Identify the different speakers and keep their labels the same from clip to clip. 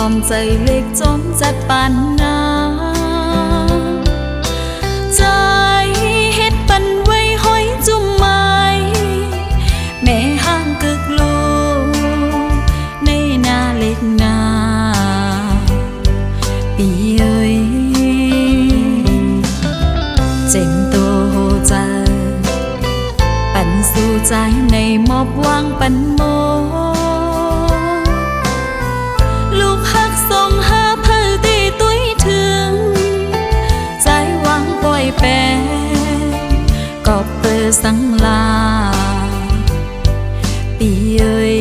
Speaker 1: อมใจเล็กจมจัดปานนาใจเฮ็ดปันไว้ห้อยจุ่มไม้แม่ห้างกึกลูในนาเล็กนาปีเอ้ยเจ็งตัวโหใจปันสู่ใจในมอบวางปันโมลูกหักส่งหาเพื่อตีตุ้ยถึงใจวางปล่อยแปรก็เปิดสังลาปีเอ้ย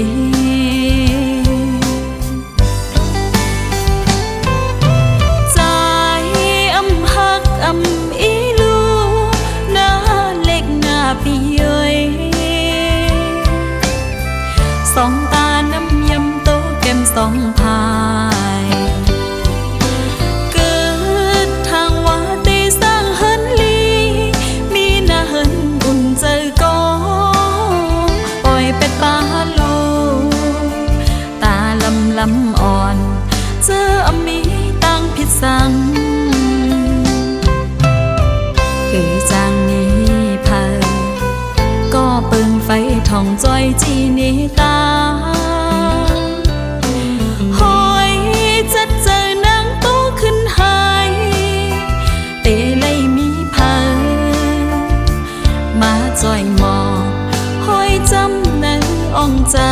Speaker 1: ใจอำหักอำอีลูหน้าเล็กหน้าปีเอ้ยสองตาน้ำยำโตแก้มสองพายเกิดทางว่าตีสร้างเฮินลีมีหน้าเฮินอุ่นเจอก็ปล่อยเป็ดปลาลูตาลำอ่อนเจออมีตั้งผิดสั่งคือจางนี้เพอก็เปิงไฟท่องจอยจีนิตาหอยจัดเจอนางโตขึ้นหายเตเลยมีเพอมาจอยหมอหอยจำนั้นอ่องเจอ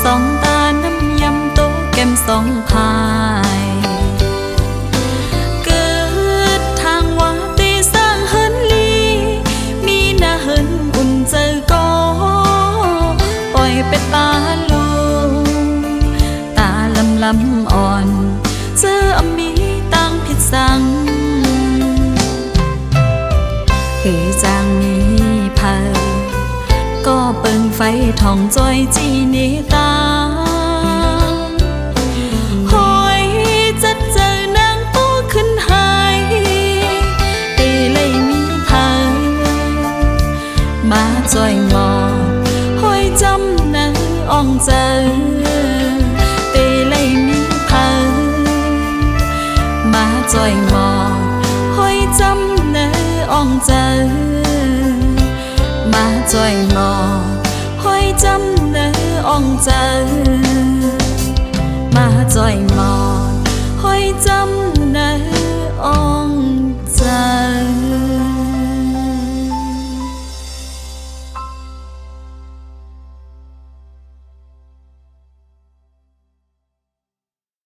Speaker 1: สองตาน้ำยำโตแก้มสองพายเกิดทางว่าตีสร้างเฮินลีมีหน้าเฮินอุ่นเจอก็ปล่อยเป็ดปลาลูตาลำอ่อนเจออมีตั้งผิดสั่งคือจางนี้เพอก็เปิงไฟท่องจอยจีนิตาหอยจัดเจอนางโตขึ้นหายเตเลยมีเพอมาจอยหมอหอยจำนั้นอ่องเจอเตเลยมีเพอมาจอยหมอหอยจำนั้นอ่องเจอมาจอยหมอหอยจำเนื้ออ่องเจอมาจอยหมอหอยจำ